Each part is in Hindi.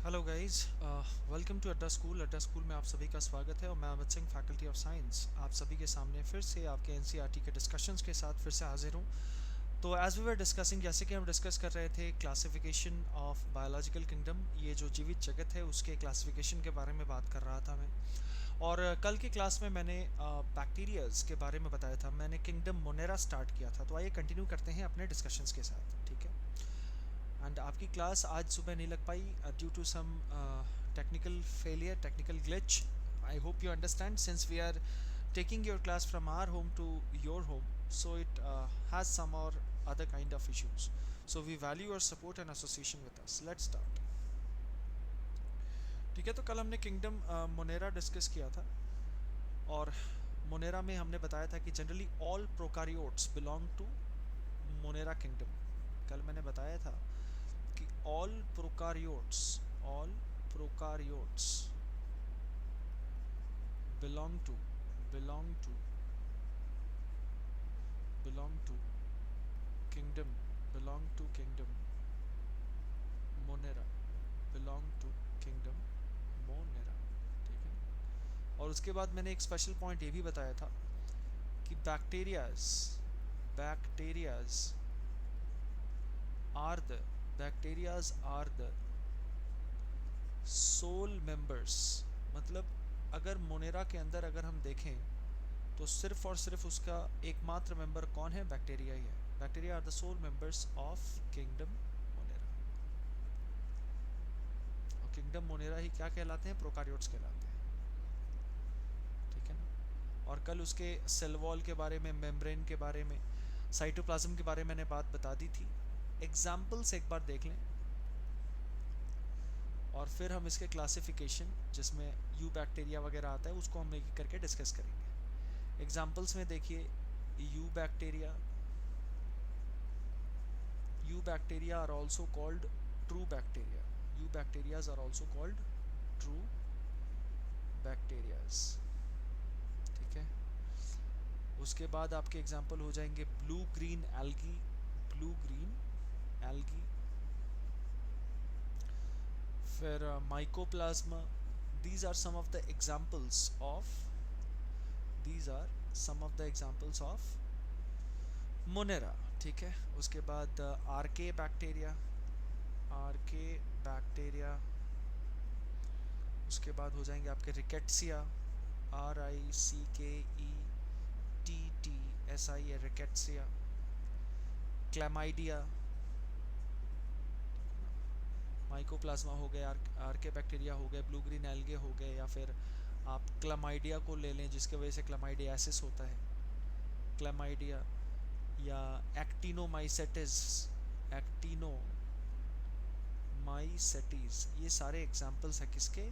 हेलो गाइस, वेलकम टू अड्डा स्कूल। अड्डा स्कूल में आप सभी का स्वागत है और मैं Amit Singh, faculty of science, आप सभी के सामने फिर से आपके एनसीईआरटी के डिस्कशंस के साथ फिर से हाजिर हूँ। तो एज वी वर डिस्कसिंग, जैसे कि हम डिस्कस कर रहे थे क्लासिफिकेशन ऑफ बायोलॉजिकल किंगडम, ये जो जीवित जगत है उसके क्लासिफिकेशन के बारे में बात कर रहा था मैं। और कल की क्लास में मैंने बैक्टीरियाज के बारे में बताया था, मैंने किंगडम मोनेरा स्टार्ट किया था। तो आइए कंटिन्यू करते हैं अपने डिस्कशंस के साथ, ठीक है। एंड आपकी क्लास आज सुबह नहीं लग पाई due to some technical failure, technical glitch. I hope you understand, since we are taking your class from our home to your home, so it has some or other kind of issues, so we value your support and association with us. Let's start. ठीक है, तो कल हमने किंगडम मोनेरा डिस्कस किया था और मोनेरा में हमने बताया था कि generally all prokaryotes belong to Monera kingdom. कल मैंने बताया था कि all prokaryotes belong to belong to belong to kingdom belong to kingdom monera belong to kingdom monera, ठीक है। और उसके बाद मैंने एक स्पेशल पॉइंट ये भी बताया था कि bacterias are the bacterias are the sole members. मतलब अगर मोनेरा के अंदर अगर हम देखें तो सिर्फ और सिर्फ उसका एकमात्र मेंबर कौन है? बैक्टीरिया ही है। Bacteria are the sole members of kingdom Monera. और किंगडम मोनेरा ही क्या कहलाते हैं? प्रोकारियोट्स कहलाते हैं, ठीक है ना। और कल उसके सेल वॉल के बारे में, मेम्ब्रेन के बारे में, साइटोप्लाज्म के बारे में मैंने बात बता दी थी। एग्जाम्पल्स एक बार देख लें और फिर हम इसके क्लासिफिकेशन, जिसमें यू बैक्टीरिया वगैरह आता है, उसको हम एक करके डिस्कस करेंगे। एग्जाम्पल्स में देखिए, you bacteria are also called true bacteria. You bacterias are also called true bacterias, ठीक है। उसके बाद आपके एग्जाम्पल हो जाएंगे ब्लू ग्रीन एल्गी, फिर mycoplasma. these are some of the examples of Monera, ठीक है। उसके बाद आर्के बैक्टीरिया, उसके बाद हो जाएंगे आपके rickettsia, RICKETTSI, rickettsia. Chlamydia, mycoplasma हो गए, आर्के बैक्टीरिया हो गए, ब्लू ग्रीन एल्गे हो गए, या फिर आप क्लैमाइडिया को ले लें जिसके वजह से क्लैमाइडियासिस होता है, क्लैमाइडिया। या एक्टिनोमाइसेटीज, ये सारे एग्जाम्पल्स हैं किसके?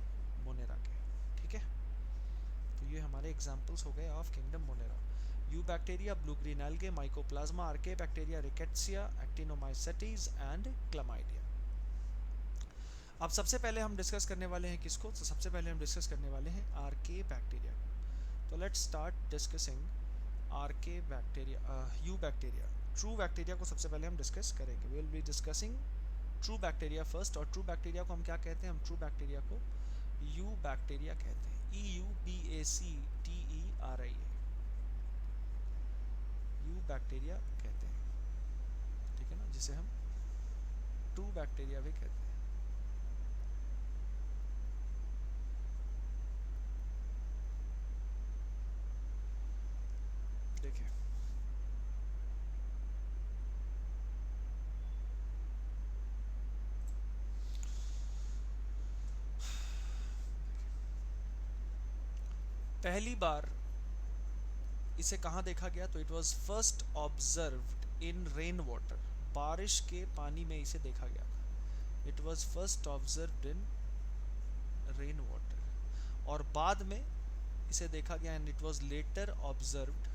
मोनेरा के, ठीक है। तो ये हमारे एग्जाम्पल्स हो गए of kingdom Monera. Eubacteria, blue green algae, mycoplasma, archaebacteria, rickettsia, actinomycetes and chlamydia. अब सबसे पहले हम डिस्कस करने वाले हैं किसको? तो सबसे पहले हम डिस्कस करने वाले हैं आर्के बैक्टीरिया। तो let's start discussing archaebacteria, eubacteria. True bacteria को सबसे पहले हम डिस्कस करेंगे। We will be discussing true bacteria first. और ट्रू बैक्टीरिया को हम क्या कहते हैं? हम ट्रू बैक्टीरिया को यू बैक्टीरिया कहते हैं, EUBACTERIA, यू बैक्टीरिया कहते हैं, ठीक है ना, जिसे हम ट्रू बैक्टीरिया भी कहते हैं। देखिए, पहली बार इसे कहाँ देखा गया? तो it was first observed in rain water, बारिश के पानी में इसे देखा गया था। It was first observed in rain water, और बाद में इसे देखा गया and it was later observed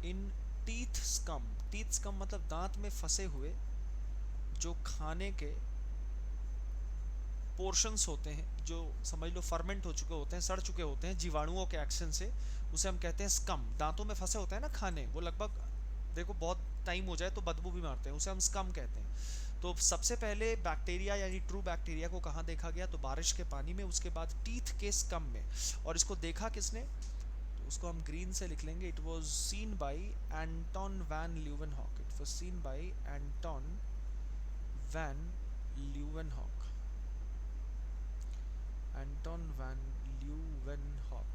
in teeth scum मतलब दांत में फंसे हुए जो खाने के पोर्शंस होते हैं, जो समझ लो फर्मेंट हो चुके होते हैं, सड़ चुके होते हैं जीवाणुओं के एक्शन से, उसे हम कहते हैं स्कम। दांतों में फंसे होते हैं ना खाने, वो लगभग देखो बहुत टाइम हो जाए तो बदबू भी मारते हैं, उसे हम स्कम कहते हैं। तो सबसे पहले बैक्टीरिया यानी ट्रू बैक्टीरिया को कहाँ देखा गया, तो बारिश के पानी में, उसके बाद टीथ के स्कम में। और इसको देखा किसने, तो उसको हम ग्रीन से लिख लेंगे, it was seen by Anton van Leeuwenhoek, it was seen by Anton van Leeuwenhoek, Anton van Leeuwenhoek.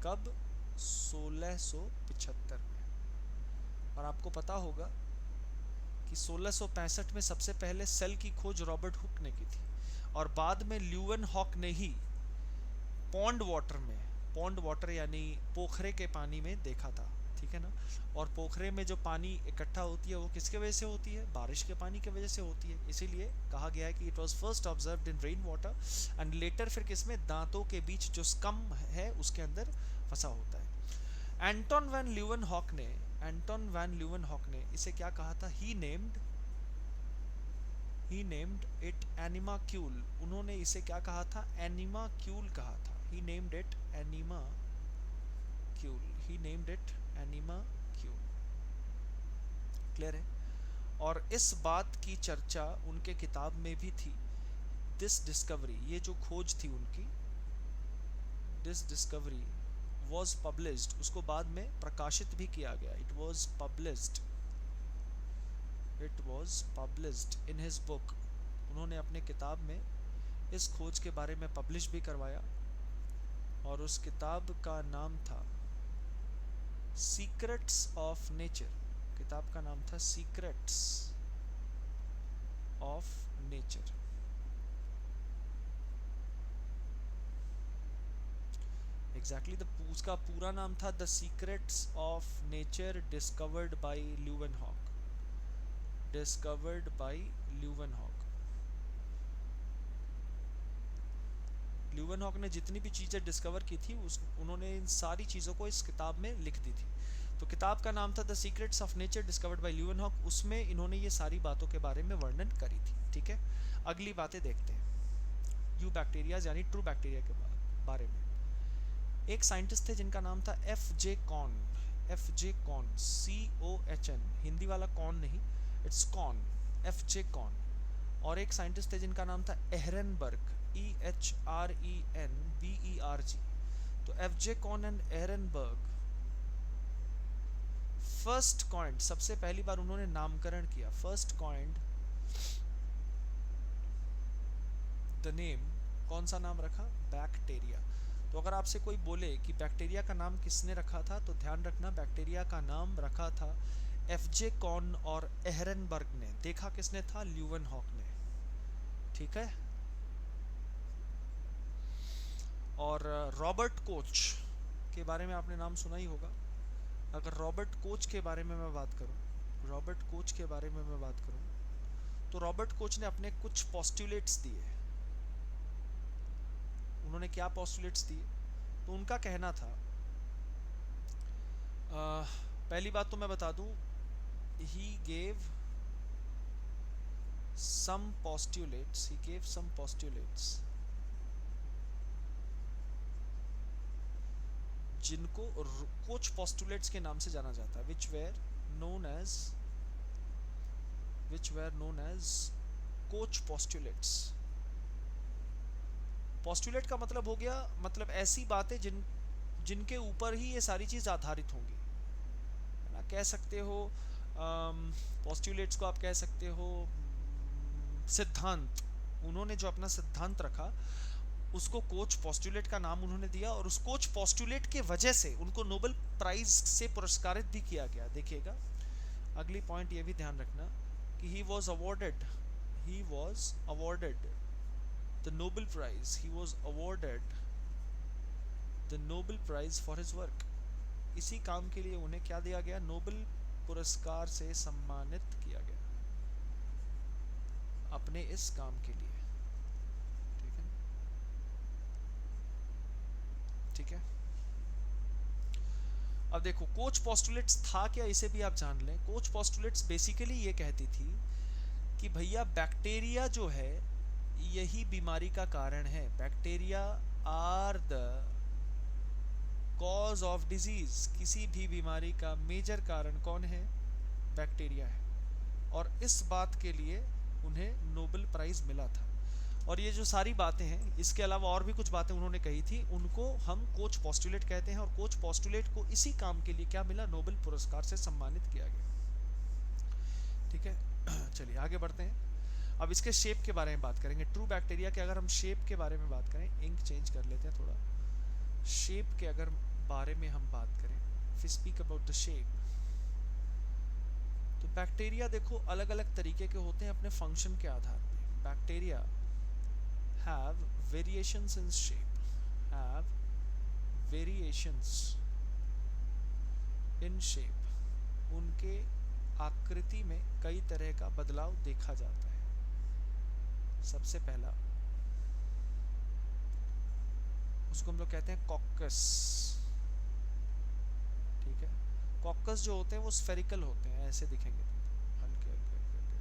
कब, 1675 में। और आपको पता होगा कि 1665 में सबसे पहले सेल की खोज रॉबर्ट हुक ने की थी, और बाद में ल्यूवन हॉक ने ही पॉन्ड वाटर में, पॉन्ड वाटर यानी पोखरे के पानी में देखा था, ठीक है ना। और पोखरे में जो पानी इकट्ठा होती है वो किसके वजह से होती है, बारिश के पानी की वजह से होती है। इसीलिए कहा गया है कि it was first observed in rain water and later फिर किसमें, दांतों के बीच जो स्कम है उसके अंदर फंसा होता है। एंटोन वैन ल्यूवन हॉक ने, एंटोन वैन ल्यूवन हॉक ने इसे क्या कहा था, ही नेम्ड इट एनिमाक्यूल। उन्होंने इसे क्या कहा था, एनिमाक्यूल कहा था। He named it animalcule, he named it animalcule. Clear है। और इस बात की चर्चा उनके किताब में भी थी, दिस डिस्कवरी, ये जो खोज थी उनकी, दिस डिस्कवरी वॉज पब्लिश्ड, उसको बाद में प्रकाशित भी किया गया, it was published, it was published in his book. उन्होंने अपने किताब में इस खोज के बारे में पब्लिश भी करवाया, और उस किताब का नाम था सीक्रेट्स ऑफ नेचर। किताब का नाम था सीक्रेट्स ऑफ नेचर। एग्जैक्टली उसका पूरा नाम था the secrets of nature discovered by Leeuwenhoek, discovered by Leeuwenhoek. Leeuwenhoek ने जितनी भी चीज़ें डिस्कवर की थी उन्होंने इन सारी चीज़ों को इस किताब में लिख दी थी। तो किताब का नाम था the secrets of nature discovered by Leeuwenhoek, उसमें इन्होंने ये सारी बातों के बारे में वर्णन करी थी, ठीक है। अगली बातें देखते हैं, यू बैक्टीरियाज यानी ट्रू बैक्टीरिया के बारे में। एक साइंटिस्ट थे जिनका नाम था F J Cohn, F J Cohn, COHN, हिंदी वाला कॉन नहीं, it's Cohn, F J Cohn. और एक साइंटिस्ट थे जिनका नाम था एहरनबर्ग, EHRENBERG। तो F J Cohn and Ehrenberg first coined, सबसे पहली बार उन्होंने नामकरण किया, फर्स्ट कॉइंड द नेम, कौन सा नाम रखा, बैक्टीरिया। तो अगर आपसे कोई बोले कि बैक्टीरिया का नाम किसने रखा था, तो ध्यान रखना बैक्टीरिया का नाम रखा था एफ जे कॉन और एहरनबर्ग ने। देखा किसने था, ल्यूवेनहॉक ने, ठीक है। और रॉबर्ट कोच के बारे में आपने नाम सुना ही होगा। अगर रॉबर्ट कोच के बारे में मैं बात करूं, रॉबर्ट कोच के बारे में मैं बात करूं, तो रॉबर्ट कोच ने अपने कुछ पोस्टुलेट्स दिए। उन्होंने क्या पोस्टुलेट्स दिए, तो उनका कहना था, पहली बात तो मैं बता दूं, he gave some postulates, he gave some postulates जिनको कोच पोस्टुलेट्स के नाम से जाना जाता है, which were known as coach postulates. Postulate का मतलब हो गया, मतलब ऐसी बातें जिनके ऊपर ही ये सारी चीज़ आधारित होंगी, है ना। कह सकते हो पोस्टुलेट्स को आप कह सकते हो सिद्धांत। उन्होंने जो अपना सिद्धांत रखा उसको कोच पोस्टुलेट का नाम उन्होंने दिया, और उस कोच पोस्टुलेट के वजह से उनको नोबेल प्राइज से पुरस्कारित भी किया गया। देखिएगा अगली पॉइंट ये भी ध्यान रखना कि he was awarded the Nobel Prize, he was awarded the Nobel Prize for his work। इसी काम के लिए उन्हें क्या दिया गया, नोबेल पुरस्कार से सम्मानित किया गया अपने इस काम के लिए, ठीक है, ठीक है। अब देखो कोच पोस्टुलेट्स था क्या, इसे भी आप जान लें। कोच पोस्टुलेट्स बेसिकली ये कहती थी कि भैया बैक्टीरिया जो है यही बीमारी का कारण है, bacteria are the cause of disease, किसी भी बीमारी का मेजर कारण कौन है? बैक्टीरिया है। और इस बात के लिए उन्हें नोबेल प्राइज मिला था। और ये जो सारी बातें हैं, इसके अलावा और भी कुछ बातें उन्होंने कही थी, उनको हम कोच पोस्टुलेट कहते हैं। और कोच पोस्टुलेट को इसी काम के लिए क्या मिला? नोबेल पुरस्कार से सम्मानित किया गया। ठीक है, चलिए आगे बढ़ते हैं। अब इसके शेप के बारे में बात करेंगे। ट्रू बैक्टीरिया के अगर हम शेप के बारे में बात करें, इंक चेंज कर लेते हैं थोड़ा। शेप के अगर बारे में हम बात करें, if speak about the shape, तो बैक्टीरिया देखो अलग अलग तरीके के होते हैं अपने फंक्शन के आधार पे। Bacteria have variations in shape, have variations in shape, उनके आकृति में कई तरह का बदलाव देखा जाता है। सबसे पहला उसको हम लोग कहते हैं कॉकस। ठीक है, कॉकस जो होते हैं वो स्फेरिकल होते हैं, ऐसे दिखेंगे हल्के हल्के हल्के।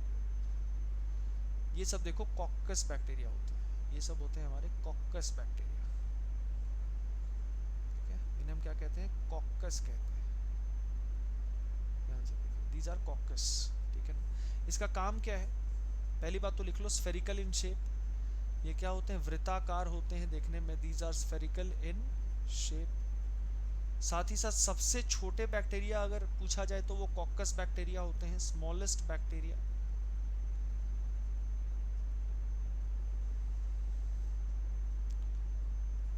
ये सब देखो कॉकस बैक्टीरिया होते हैं, ये सब होते हैं हमारे कॉकस बैक्टीरिया। ठीक है, इन्हें हम क्या कहते हैं? कॉकस कहते हैं। ध्यान से देखिए, दीज आर कॉकस। ठीक है ना। इसका काम क्या है? पहली बात तो लिख लो, स्फेरिकल इन शेप। ये क्या होते हैं? वृत्ताकार होते हैं देखने में। These are spherical in shape. साथ ही साथ सबसे छोटे बैक्टीरिया अगर पूछा जाए तो वो कॉकस बैक्टीरिया होते हैं, स्मॉलेस्ट बैक्टीरिया।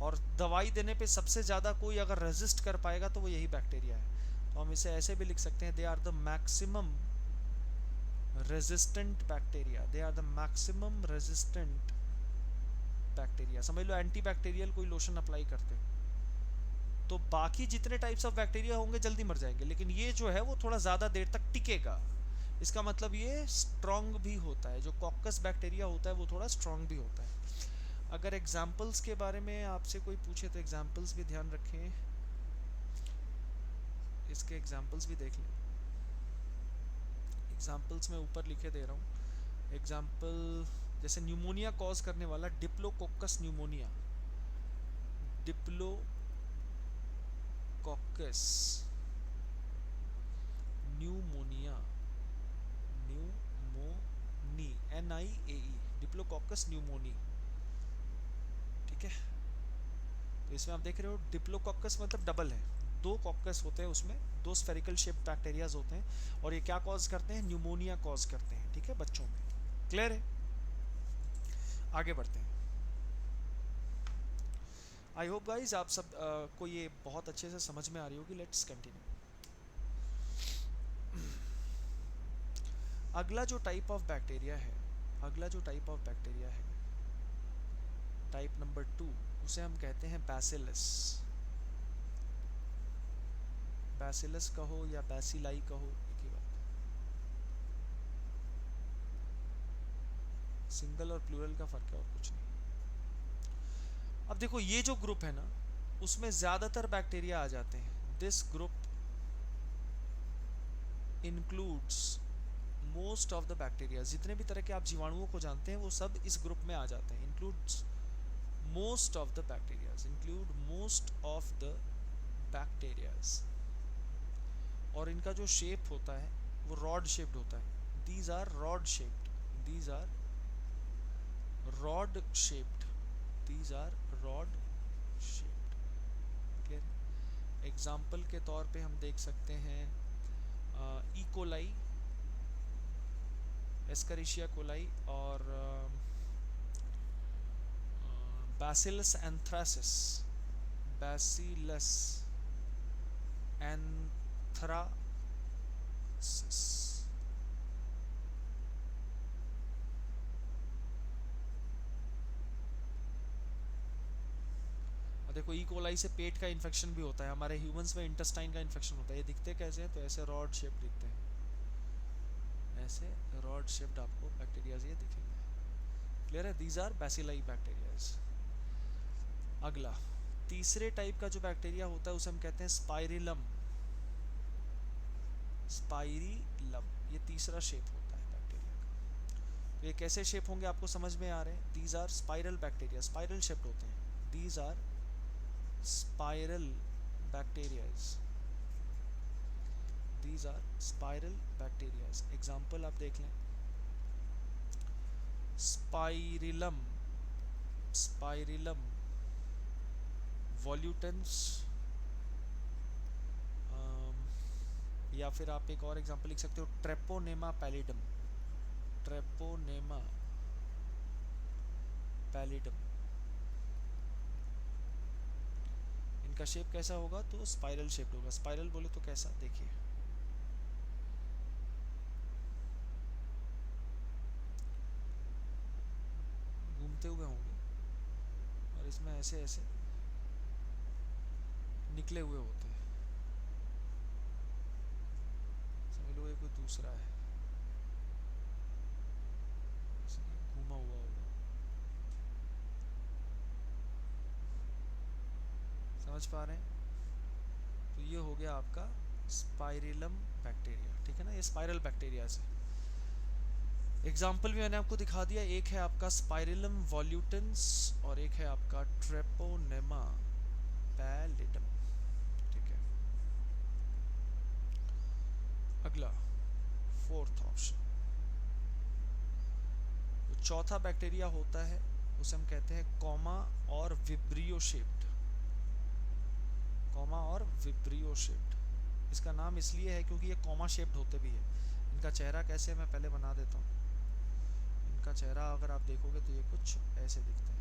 और दवाई देने पे सबसे ज़्यादा कोई अगर रेजिस्ट कर पाएगा तो वो यही बैक्टीरिया है। तो हम इसे ऐसे भी लिख सकते हैं, they are the maximum resistant bacteria. They are the maximum resistant bacteria. समझ लो एंटी बैक्टीरियल कोई लोशन अप्लाई करते तो बाकी जितने टाइप्स ऑफ बैक्टीरिया होंगे जल्दी मर जाएंगे, लेकिन ये जो है वो थोड़ा ज़्यादा देर तक टिकेगा। इसका मतलब ये स्ट्रॉन्ग भी होता है। जो कॉकस बैक्टीरिया होता है वो थोड़ा स्ट्रॉन्ग भी होता है। अगर एग्जाम्पल्स के बारे में आपसे कोई पूछे तो एग्जाम्पल्स भी ध्यान रखें। इसके एग्जाम्पल्स भी देख लें। एग्जाम्पल्स में ऊपर लिखे दे रहा हूँ। एग्जाम्पल जैसे न्यूमोनिया कॉज करने वाला diplococcus pneumonia, diplococcus pneumonia, pneumoniae, NIAE, diplococcus pneumoniae. ठीक है, तो इसमें आप देख रहे हो डिप्लोकोकस मतलब डबल है, दो कॉकस होते हैं उसमें, दो स्फेरिकल शेप बैक्टीरियाज होते हैं और ये क्या कॉज करते हैं? न्यूमोनिया कॉज करते हैं। ठीक है बच्चों में, क्लियर है? आगे बढ़ते हैं। आई होप गाइज आप सब को ये बहुत अच्छे से समझ में आ रही होगी। Let's continue. अगला जो टाइप ऑफ बैक्टीरिया है, अगला जो टाइप ऑफ बैक्टीरिया है, टाइप नंबर 2, उसे हम कहते हैं बैसिलस। बैसिलस कहो या बैसिलाई कहो, एक ही बात। सिंगल और प्लूरल का फर्क है और कुछ नहीं। अब देखो ये जो ग्रुप है ना, उसमें ज्यादातर बैक्टीरिया आ जाते हैं। This group includes most of the bacteria. जितने भी तरह के आप जीवाणुओं को जानते हैं वो सब इस ग्रुप में आ जाते हैं। Includes most of the bacterias, include most of the bacterias. और इनका जो शेप होता है वो रॉड शेप्ड होता है। These are rod shaped, these are rod shaped, these are rod shaped. Clear? Example के तौर पे हम देख सकते हैं ई कोलाई, एस्करिशिया कोलाई और बैसिलस एंथ्रासिस, बैसिलस एंथ्रासिस। देखो ई कोलाई से पेट का इन्फेक्शन भी होता है, हमारे ह्यूमंस में इंटेस्टाइन का इन्फेक्शन होता है। ये दिखते कैसे हैं? तो ऐसे रॉड शेप दिखते हैं, ऐसे रॉड शेप्ड आपको बैक्टीरियाज ये दिखेंगे। क्लियर है? These are bacilli bacterias. अगला तीसरे टाइप का जो बैक्टीरिया होता है उसे हम कहते हैं स्पाइरिलम। स्पाइरिलम, ये तीसरा शेप होता है बैक्टीरिया का। तो ये कैसे शेप होंगे आपको समझ में आ रहे हैं? These are spiral bacteria, spiral shaped होते हैं। These are spiral bacterias. These are spiral bacteria. Example आप देख लें, Spirillum, Spirillum volutans, या फिर आप एक और एग्जांपल लिख सकते हो, Treponema pallidum, Treponema pallidum. इनका शेप कैसा होगा? तो स्पाइरल शेप होगा. स्पाइरल बोले तो कैसा, देखिए घूमते हुए होंगे और इसमें ऐसे ऐसे निकले हुए होते हैं. समझ लो ये कोई दूसरा है, घूमा हुआ होगा. समझ पा रहे हैं? तो ये हो गया आपका स्पाइरिलम बैक्टीरिया. ठीक है ना, ये स्पाइरल बैक्टीरिया से. एग्जाम्पल भी मैंने आपको दिखा दिया. एक है आपका स्पाइरिलम वॉल्यूटेंस और एक है आपका ट्रेपोनेमा पैलिडम. ठीक है, अगला फोर्थ ऑप्शन. तो चौथा बैक्टीरिया होता है उसे हम कहते हैं कॉमा और विब्रियो शेप्ड. कॉमा और विब्रियो शेप्ड. इसका नाम इसलिए है क्योंकि ये कॉमा शेप्ड होते भी है. इनका चेहरा कैसे है मैं पहले बना देता हूँ. इनका चेहरा अगर आप देखोगे तो ये कुछ ऐसे दिखते हैं,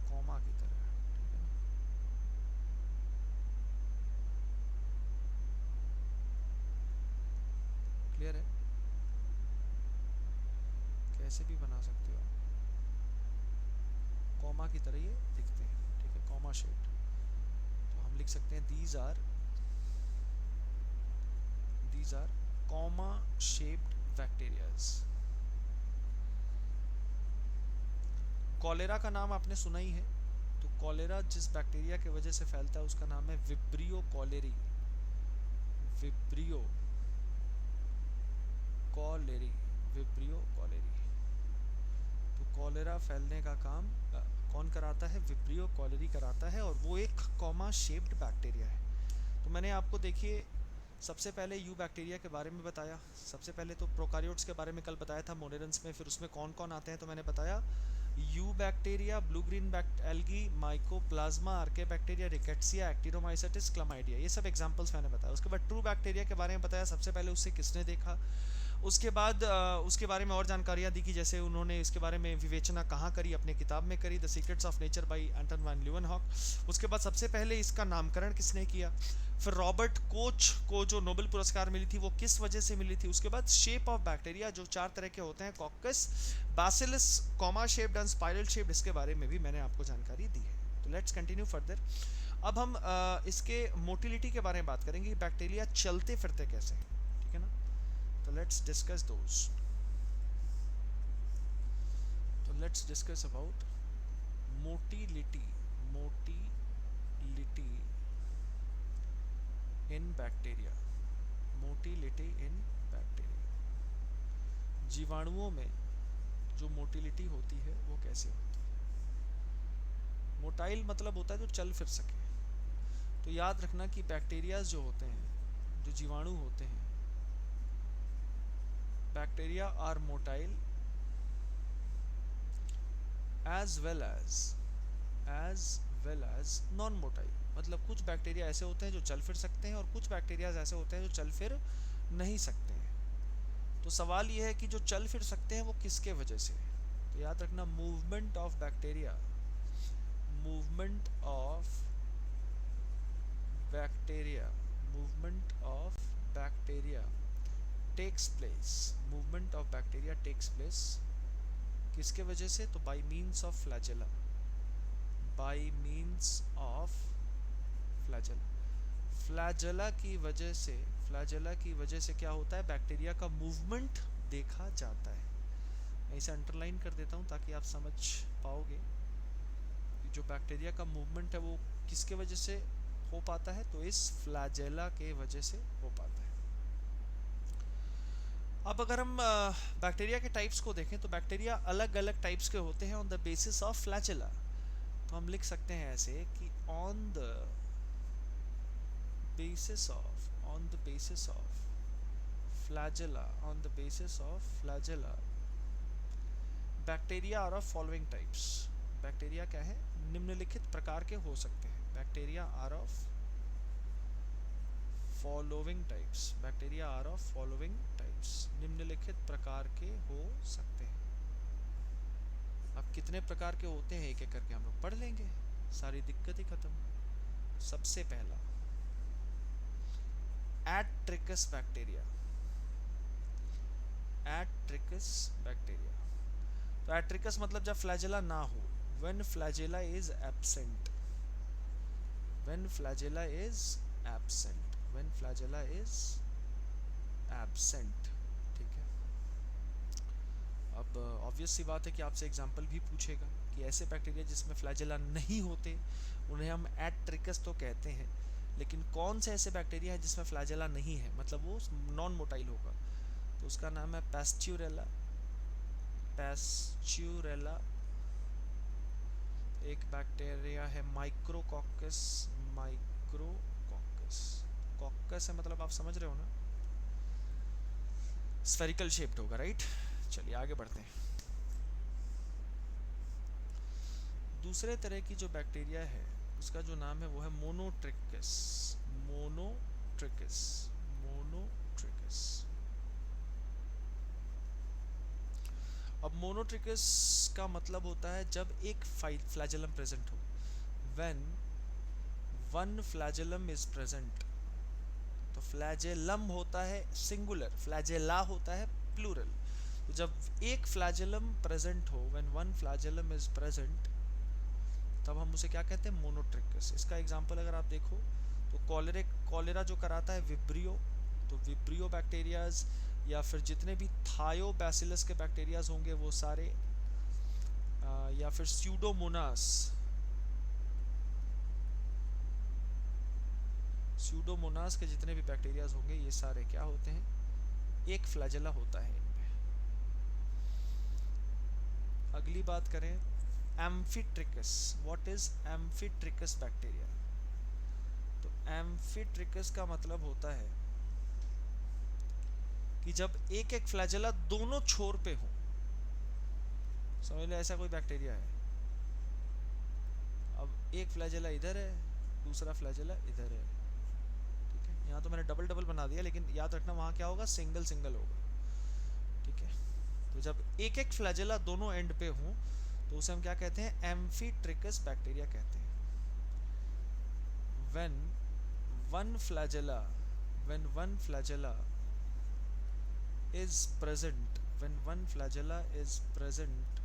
कॉमा की तरह. ठीक है ना, क्लियर है? कैसे भी बना सकते हो, कॉमा की तरह ये दिखते हैं. ठीक है, कॉमा शेप्ड. तो हम लिख सकते हैं these are comma shaped bacterias. Cholera का नाम आपने सुना ही है. तो कॉलेरा जिस बैक्टीरिया की वजह से फैलता है उसका नाम है vibrio cholerae. Vibrio cholerae, vibrio cholerae. तो कॉलेरा फैलने का काम कौन कराता है? विब्रियो कॉलेरी कराता है, और वो एक कॉमा शेप्ड बैक्टीरिया है. तो मैंने आपको देखिए सबसे पहले यू बैक्टीरिया के बारे में बताया. सबसे पहले तो प्रोकारियोट्स के बारे में कल बताया था मोनेरेंस में. फिर उसमें कौन कौन आते हैं तो मैंने बताया eubacteria, blue green algae, mycoplasma, archaebacteria, rickettsia, actinomycetes, chlamydia. ये सब एग्जांपल्स मैंने बताया. उसके बाद ट्रू बैक्टीरिया के बारे में बताया. सबसे पहले उससे किसने देखा. उसके बाद उसके बारे में और जानकारियाँ दी कि जैसे उन्होंने इसके बारे में विवेचना कहाँ करी, अपने किताब में करी, the secrets of nature by Anton van Leeuwenhoek. उसके बाद सबसे पहले इसका नामकरण किसने किया. फिर रॉबर्ट कोच को जो नोबेल पुरस्कार मिली थी वो किस वजह से मिली थी. उसके बाद शेप ऑफ बैक्टीरिया जो 4 तरह के होते हैं, caucus, bacillus, comma shaped and spiral shaped, इसके बारे में भी मैंने आपको जानकारी दी है. तो लेट्स कंटिन्यू फर्दर. अब हम इसके मोटिलिटी के बारे में बात करेंगे. बैक्टीरिया चलते फिरते कैसे. ठीक है ना, तो लेट्स डिस्कस दोस. तो let's discuss about motility. Motility in bacteria. Motility in bacteria. जीवाणुओं में जो मोटिलिटी होती है वो कैसे होती है. मोटाइल मतलब होता है जो चल फिर सके. तो याद रखना कि बैक्टीरिया जो होते हैं, जो जीवाणु होते हैं, bacteria are motile as well as non motile. मतलब कुछ बैक्टीरिया ऐसे होते हैं जो चल फिर सकते हैं और कुछ बैक्टीरिया ऐसे होते हैं जो चल फिर नहीं सकते हैं. तो सवाल ये है कि जो चल फिर सकते हैं वो किसके वजह से. तो याद रखना movement of bacteria, movement of bacteria, movement of bacteria takes place. Movement of bacteria takes place किसके वजह से. तो by means of flagella. By means of flagella. Flagella की वजह से, फ्लैजेला की वजह से क्या होता है, बैक्टीरिया का मूवमेंट देखा जाता है. मैं इसे अंडरलाइन कर देता हूँ ताकि आप समझ पाओगे कि जो बैक्टीरिया का मूवमेंट है वो किसके वजह से हो पाता है. तो इस फ्लैजेला के वजह से हो पाता है. अब अगर हम बैक्टीरिया के टाइप्स को देखें तो बैक्टीरिया अलग अलग टाइप्स के होते हैं on the basis of flagella. तो हम लिख सकते हैं ऐसे कि on the basis of flagella bacteria are of following types. Bacteria क्या है, निम्नलिखित प्रकार के हो सकते हैं। Bacteria are of following types, bacteria are of following types, निम्नलिखित प्रकार के हो सकते हैं। अब कितने प्रकार के होते हैं एक एक करके हम लोग पढ़ लेंगे, सारी दिक्कत ही खत्म। सबसे पहला एट्रिकस बैक्टीरिया। एट्रिकस बैक्टीरिया, तो एट्रिकस मतलब जब फ्लैजेला ना हो, when flagella is absent, when flagella is absent, when flagella is absent. ठीक है, अब ऑब्वियस सी बात है कि आपसे एग्जांपल भी पूछेगा कि ऐसे बैक्टीरिया जिसमें फ्लैजेला नहीं होते उन्हें हम एट्रिकस तो कहते हैं, लेकिन कौन से ऐसे बैक्टीरिया है जिसमें फ्लैजेला नहीं है, मतलब वो नॉन मोटाइल होगा, तो उसका नाम है पैस्चुरेला। पैस्चुरेला। एक बैक्टीरिया है माइक्रोकॉकस। माइक्रोकॉकस, कॉकस है मतलब आप समझ रहे हो ना, स्फेरिकल शेप्ड होगा, राइट। चलिए आगे बढ़ते हैं। दूसरे तरह की जो बैक्टीरिया है उसका जो नाम है वो है मोनोट्रिकस। मोनोट्रिकस, मोनोट्रिकस। अब मोनोट्रिकस का मतलब होता है जब एक फ्लैजेलम प्रेजेंट हो, when one flagellum is present. तो फ्लैजेलम होता है सिंगुलर, फ्लैजेला होता है प्लूरल। तो जब एक फ्लैजेलम प्रेजेंट हो, when one flagellum is present, तब हम उसे क्या कहते हैं, मोनोट्रिकस। इसका एग्जांपल अगर आप देखो तो कॉलेरा जो कराता है विब्रियो, तो विब्रियो बैक्टीरियाज या फिर जितने भी थायोबैसिलस के बैक्टीरियाज होंगे वो सारे, या फिर स्यूडोमोनास के जितने भी बैक्टीरियाज होंगे ये सारे क्या होते हैं, एक फ्लैजेला होता है इनमें। अगली बात करें amphitrichous. What is amphitrichous bacteria? तो एम्फीट्रिकस का मतलब होता है कि जब एक एक फ्लैजेला दोनों छोर पे हो, समझ लो ऐसा कोई बैक्टीरिया है। अब एक फ्लैजेला इधर है, दूसरा फ्लैजेला इधर है, ठीक है। यहाँ तो मैंने डबल डबल बना दिया, लेकिन याद रखना वहाँ क्या होगा, सिंगल सिंगल होगा, ठीक है। तो जब एक एक फ्लैजेला दोनों एंड पे हो तो उसे हम क्या कहते हैं, एम्फीट्रिकस बैक्टीरिया कहते हैं। when one flagella when one flagella is present, when one flagella is present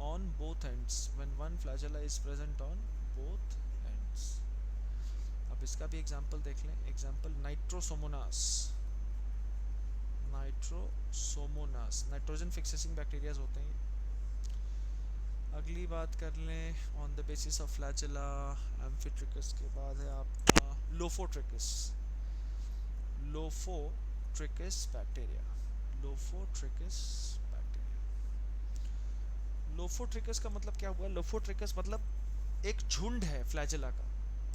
on both ends, when one flagella is present on both ends। अब इसका भी एग्जांपल देख लें। Example nitrosomonas. Nitrosomonas nitrogen fixing bacterias होते हैं। अगली बात कर लें on the basis of flagella amphitrichous के बाद है आपका लोफोट्रिकस। लोफोट्रिकस बैक्टीरिया। लोफोट्रिकस बैक्टीरिया। लोफोट्रिकस का मतलब क्या हुआ? लोफोट्रिकस मतलब एक झुंड है फ्लैजेला का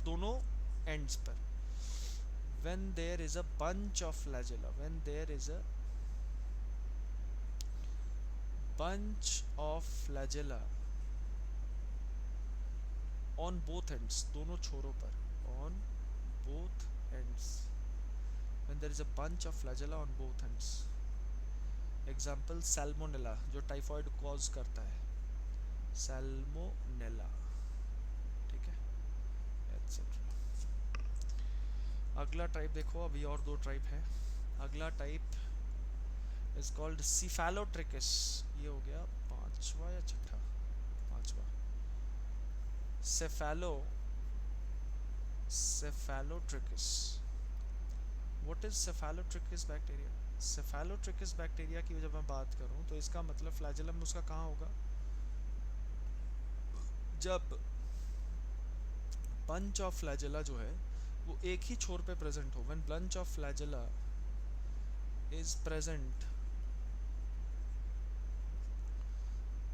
दोनों एंड्स पर। when there is a bunch of flagella, when there is a bunch of flagella on both ends, दोनों छोरों पर, on both ends, when there is a bunch of flagella on both ends। Example Salmonella जो टाइफॉइड कॉज करता है, सैल्मोनेला, ठीक है, एटसेट्रा। अगला टाइप देखो, अभी और दो टाइप है। अगला टाइप इज कॉल्ड सिफेलोट्रिकस। ये हो गया पांचवा या छठा, पांचवा। Cephalotrichous. What is cephalotrichous bacteria? Cephalotrichous bacteria की जब मैं बात करूं तो इसका मतलब फ्लैजेलम उसका कहाँ होगा? जब बंच ऑफ फ्लैजेला जो है वो एक ही छोर पे प्रेजेंट हो, when bunch of flagella is present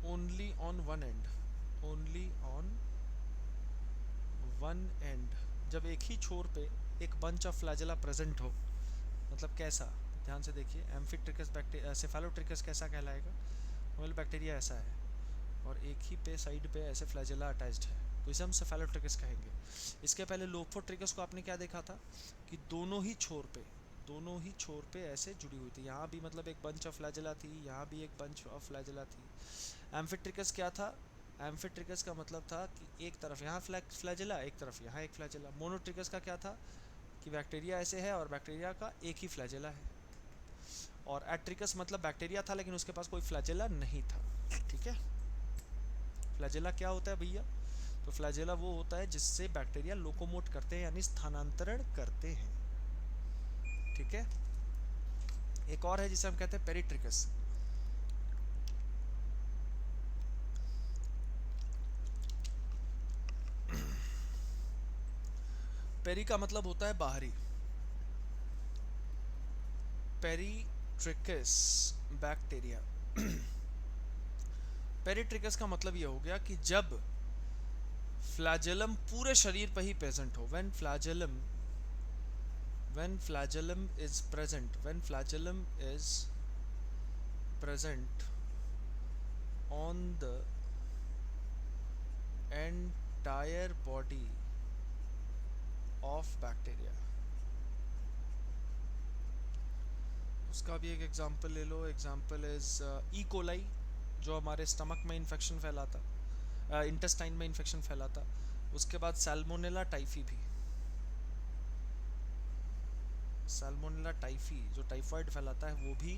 only on one and, only on one and, जब एक ही छोर पे एक बंच ऑफ फ्लैजेला प्रेजेंट हो, मतलब कैसा, ध्यान से देखिए, एम्फीट्रिकस बैक्टीरिया, सेफेलोट्रिकस कैसा कहलाएगा, वेल बैक्टीरिया ऐसा है और एक ही पे साइड पे ऐसे फ्लैजेला अटैच्ड है, तो इसे हम सेफेलोट्रिकस कहेंगे। इसके पहले लोफोट्रिकस को आपने क्या देखा था कि दोनों ही छोर पे ऐसे जुड़ी हुई थी, यहाँ भी मतलब एक बंच ऑफ फ्लैजेला थी, यहाँ भी एक बंच ऑफ फ्लैजेला थी। एम्फीट्रिकस क्या था, एम्फीट्रिकस का मतलब था कि एक तरफ यहाँ फ्लैजेला, एक तरफ यहाँ एक फ्लैजेला। मोनोट्रिकस का क्या था कि बैक्टीरिया ऐसे है और बैक्टीरिया का एक ही फ्लैजेला है। और एट्रिकस मतलब बैक्टीरिया था लेकिन उसके पास कोई फ्लैजेला नहीं था। ठीक है, फ्लैजेला क्या होता है भैया, तो फ्लैजेला वो होता है जिससे बैक्टीरिया लोकोमोट करते हैं यानी स्थानांतरण करते हैं। ठीक है, एक और है जिसे हम कहते हैं पेरिट्रिकस। पेरी का मतलब होता है बाहरी, पेरिट्रिकस बैक्टीरिया। पेरिट्रिकस का मतलब ये हो गया कि जब फ्लैजेलम पूरे शरीर पर ही प्रेजेंट हो, when flagellum is present, when flagellum is present on the entire body of bacteria। उसका भी एक एग्जांपल ले लो, एग्जांपल इज ई कोलाई, जो हमारे स्टमक में इन्फेक्शन फैलाता, इंटेस्टाइन में इन्फेक्शन फैलाता। उसके बाद सैल्मोनेला टाइफी भी, सैल्मोनेला टाइफी जो टाइफाइड फैलाता है, वो भी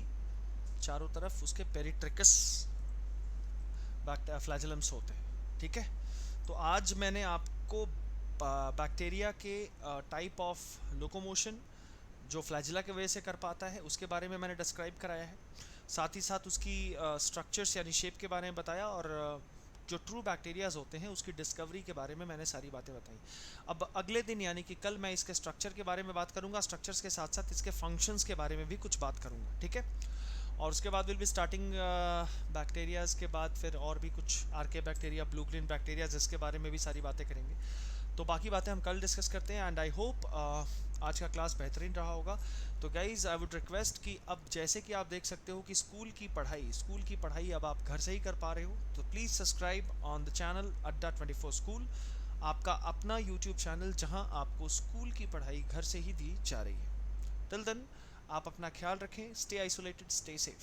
चारों तरफ उसके पेरिट्रिकस फ्लैजेलम्स होते हैं। ठीक है, तो आज मैंने आपको बैक्टीरिया के टाइप ऑफ लोकोमोशन जो फ्लैजिला के वजह से कर पाता है उसके बारे में मैंने डिस्क्राइब कराया है, साथ ही साथ उसकी स्ट्रक्चर्स यानी शेप के बारे में बताया, और जो ट्रू बैक्टीरियाज होते हैं उसकी डिस्कवरी के बारे में मैंने सारी बातें बताई। अब अगले दिन यानी कि कल मैं इसके स्ट्रक्चर के बारे में बात करूंगा, स्ट्रक्चर्स के साथ साथ इसके फंक्शंस के बारे में भी कुछ बात करूंगा। ठीक है, और उसके बाद विल बी स्टार्टिंग बैक्टीरियाज के बाद फिर और भी कुछ आर्के बैक्टीरिया, ब्लू ग्रीन बैक्टीरिया, जिसके बारे में भी सारी बातें करेंगे। तो बाकी बातें हम कल डिस्कस करते हैं एंड आई होप आज का क्लास बेहतरीन रहा होगा। तो गाइज आई वुड रिक्वेस्ट कि अब जैसे कि आप देख सकते हो कि स्कूल की पढ़ाई अब आप घर से ही कर पा रहे हो, तो please subscribe on the channel Adda24 school, आपका अपना यूट्यूब चैनल जहां आपको स्कूल की पढ़ाई घर से ही दी जा रही है। टिल देन आप अपना ख्याल रखें, स्टे आइसोलेटेड, स्टे सेफ।